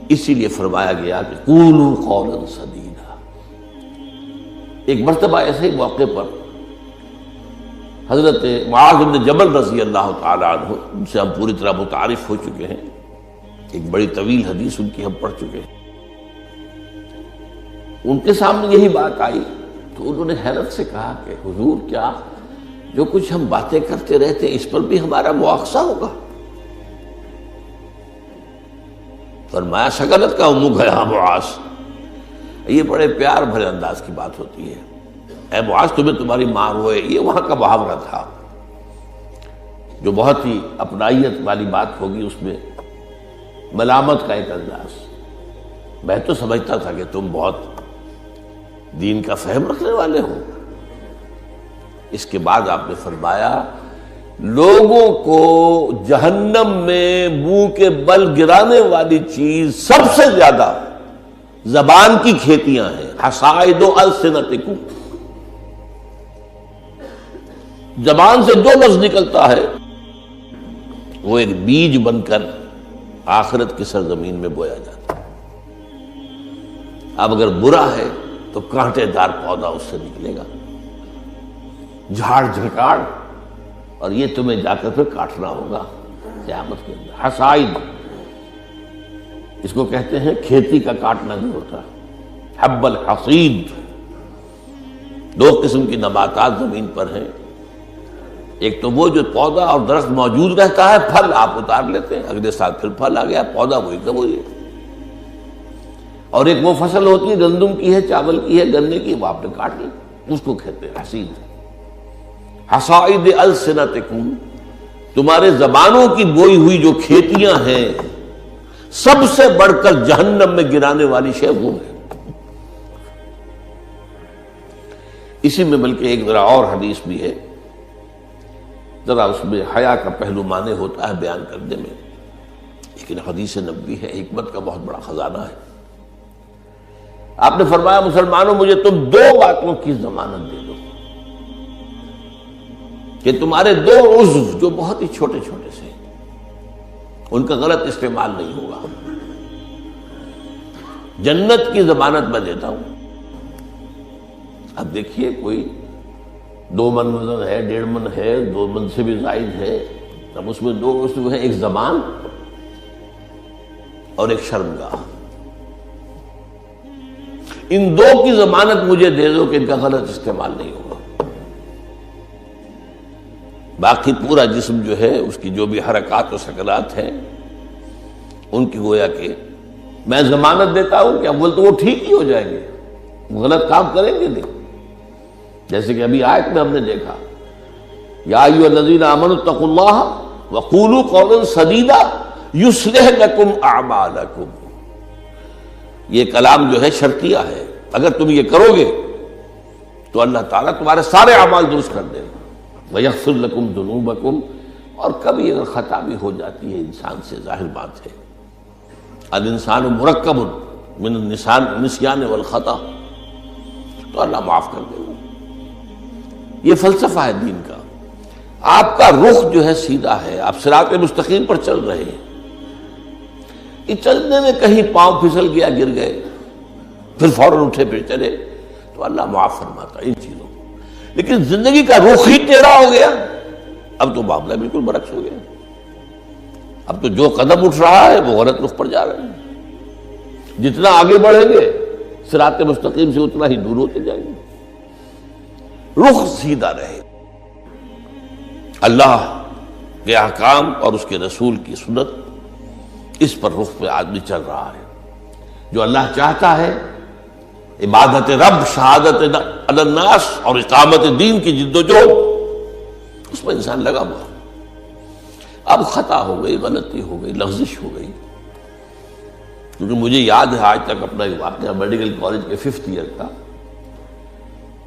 اسی لیے فرمایا گیا کہ قولوا قولا سدیدا۔ ایک مرتبہ ایسے ہی موقع پر حضرت معاذ بن جبل رضی اللہ تعالی عنہ، ان سے ہم پوری طرح متعارف ہو چکے ہیں، ایک بڑی طویل حدیث ان کی ہم پڑھ چکے ہیں، ان کے سامنے یہی بات آئی تو انہوں نے حیرت سے کہا کہ حضور کیا جو کچھ ہم باتیں کرتے رہتے ہیں اس پر بھی ہمارا مواخذہ ہوگا؟ فرمایا شغلت کا امک ہے معاذ، یہ بڑے پیار بھرے انداز کی بات ہوتی ہے، اے معاذ تمہیں تمہاری ماں روئے، یہ وہاں کا محاورہ تھا جو بہت ہی اپنائیت والی بات ہوگی، اس میں ملامت کا ایک انداز۔ میں تو سمجھتا تھا کہ تم بہت دین کا فہم رکھنے والے ہو۔ اس کے بعد آپ نے فرمایا لوگوں کو جہنم میں منہ کے بل گرانے والی چیز سب سے زیادہ زبان کی کھیتیاں ہیں، حصائد السنتکم، زبان سے جو لفظ نکلتا ہے وہ ایک بیج بن کر آخرت کی سرزمین میں بویا جاتا ہے۔ اب اگر برا ہے تو کانٹے دار پودا اس سے نکلے گا، جھاڑ جھکاڑ، اور یہ تمہیں جا کر پھر کاٹنا ہوگا قیامت کے اندر۔ حصائد اس کو کہتے ہیں کھیتی کا کاٹنا نہیں ہوتا، حب الحصید۔ دو قسم کی نباتات زمین پر ہیں، ایک تو وہ جو پودا اور درخت موجود رہتا ہے، پھل آپ اتار لیتے ہیں، اگلے سال پھر پھل آ گیا، پودا وہی کا وہی ہے، اور ایک وہ فصل ہوتی ہے گندم کی ہے، چاول کی ہے، گنے کی، وہ آپ نے کاٹ لی، اس کو کہتے ہیں حصید۔ حصائد السنتکم، تمہارے زبانوں کی بوئی ہوئی جو کھیتیاں ہیں، سب سے بڑھ کر جہنم میں گرانے والی شے وہ ہے۔ اسی میں بلکہ ایک ذرا اور حدیث بھی ہے، ذرا اس میں حیا کا پہلو مانے ہوتا ہے بیان کرنے میں، لیکن حدیث نبوی ہے، حکمت کا بہت بڑا خزانہ ہے۔ آپ نے فرمایا مسلمانوں مجھے تم دو باتوں کی ضمانت دے دو کہ تمہارے دو عضو جو بہت ہی چھوٹے چھوٹے سے ان کا غلط استعمال نہیں ہوگا، جنت کی ضمانت میں دیتا ہوں۔ اب دیکھیے کوئی 2 من وزن ہے، 1.5 من ہے، 2 من سے بھی زائد ہے، اب اس میں 2 عضو ہیں، ایک زبان اور ایک شرمگاہ، ان 2 کی ضمانت مجھے دے دو کہ ان کا غلط استعمال نہیں ہوگا۔ باقی پورا جسم جو ہے اس کی جو بھی حرکات و سکنات ہیں ان کی گویا کہ میں ضمانت دیتا ہوں کہ اول تو وہ ٹھیک ہی ہو جائیں گے، وہ غلط کام کریں گے نہیں، جیسے کہ ابھی آیت میں ہم نے دیکھا یا ایھا الذین آمنوا اتقوا اللہ وقولوا قولا سدیدا یصلح لکم اعمالکم، یہ کلام جو ہے شرطیہ ہے، اگر تم یہ کرو گے تو اللہ تعالیٰ تمہارے سارے اعمال درست کر دے گا، وَيَغْفِرْ لَكُمْ ذُنُوبَكُمْ، اور کبھی اگر خطا بھی ہو جاتی ہے انسان سے، ظاہر بات ہے الانسان مرکب من النسیان والخطا، تو اللہ معاف کر دے گا۔ یہ فلسفہ ہے دین کا، آپ کا رخ جو ہے سیدھا ہے، آپ صراط مستقیم پر چل رہے ہیں، کہ چلنے میں کہیں پاؤں پھسل گیا، گر گئے، پھر فوراً اٹھے پھر چلے، تو اللہ معاف فرماتا ہے ان چیزوں کو۔ لیکن زندگی کا رخ ہی ٹیڑھا ہو گیا، اب تو معاملہ بالکل برعکس ہو گیا، اب تو جو قدم اٹھ رہا ہے وہ غلط رخ پر جا رہے ہیں، جتنا آگے بڑھیں گے صراط مستقیم سے اتنا ہی دور ہوتے جائیں گے۔ رخ سیدھا رہے، اللہ کے احکام اور اس کے رسول کی سنت، اس پر رخ پہ آدمی چل رہا ہے۔ جو اللہ چاہتا ہے عبادت رب، شہادت علی الناس اور اقامت دین کی جد و جہد، اس میں انسان لگا ہوا۔ اب خطا ہو گئی، غلطی ہو گئی، لغزش ہو گئی، کیونکہ مجھے یاد ہے آج تک اپنا ایک واقعہ میڈیکل کالج کے 5th ایئر کا،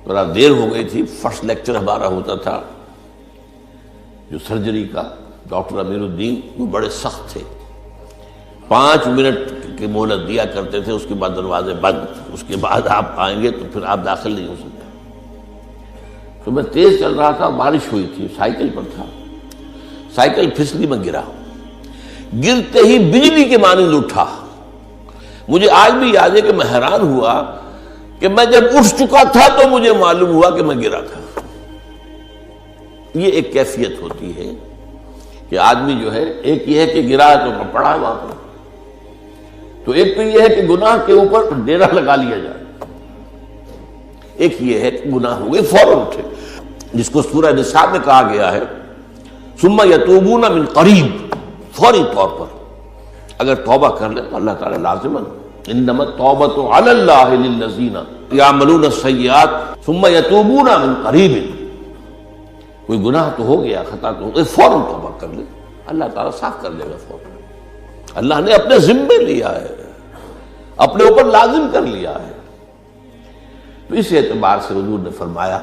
ذرا دیر ہو گئی تھی، فرسٹ لیکچر ہمارا ہوتا تھا جو سرجری کا، ڈاکٹر امیر الدین وہ بڑے سخت تھے، 5 منٹ کی مہلت دیا کرتے تھے، اس کے بعد دروازے بند، اس کے بعد آپ آئیں گے تو پھر آپ داخل نہیں ہو سکتے۔ تو میں تیز چل رہا تھا، بارش ہوئی تھی، سائیکل پر تھا، سائیکل پھسلی میں گرا، گرتے ہی بجلی کے مانند اٹھا مجھے آج بھی یاد ہے کہ میں حیران ہوا کہ میں جب اٹھ چکا تھا تو مجھے معلوم ہوا کہ میں گرا تھا۔ یہ ایک کیفیت ہوتی ہے کہ آدمی جو ہے، ایک یہ ہے کہ گرا ہے تو پڑا ہے وہاں پر، تو ایک تو یہ ہے کہ گناہ کے اوپر ڈیرا لگا لیا جائے، ایک یہ ہے کہ گناہ ہو گئے فوراً اٹھے، جس کو سورہ نساء میں کہا گیا ہے ثم یتوبون من قریب، فوری طور پر اگر توبہ کر لیں تو اللہ تعالیٰ لازماً انما التوبۃ علی اللہ للذین یعملون السیئات ثم یتوبون من قریب، کوئی گناہ تو ہو گیا، خطا تو ہو گئی، فوراً توبہ کر لیں، اللہ تعالیٰ صاف کر دے گا فوراً۔ اللہ نے اپنے ذمے لیا ہے، اپنے اوپر لازم کر لیا ہے۔ تو اس اعتبار سے حضور نے فرمایا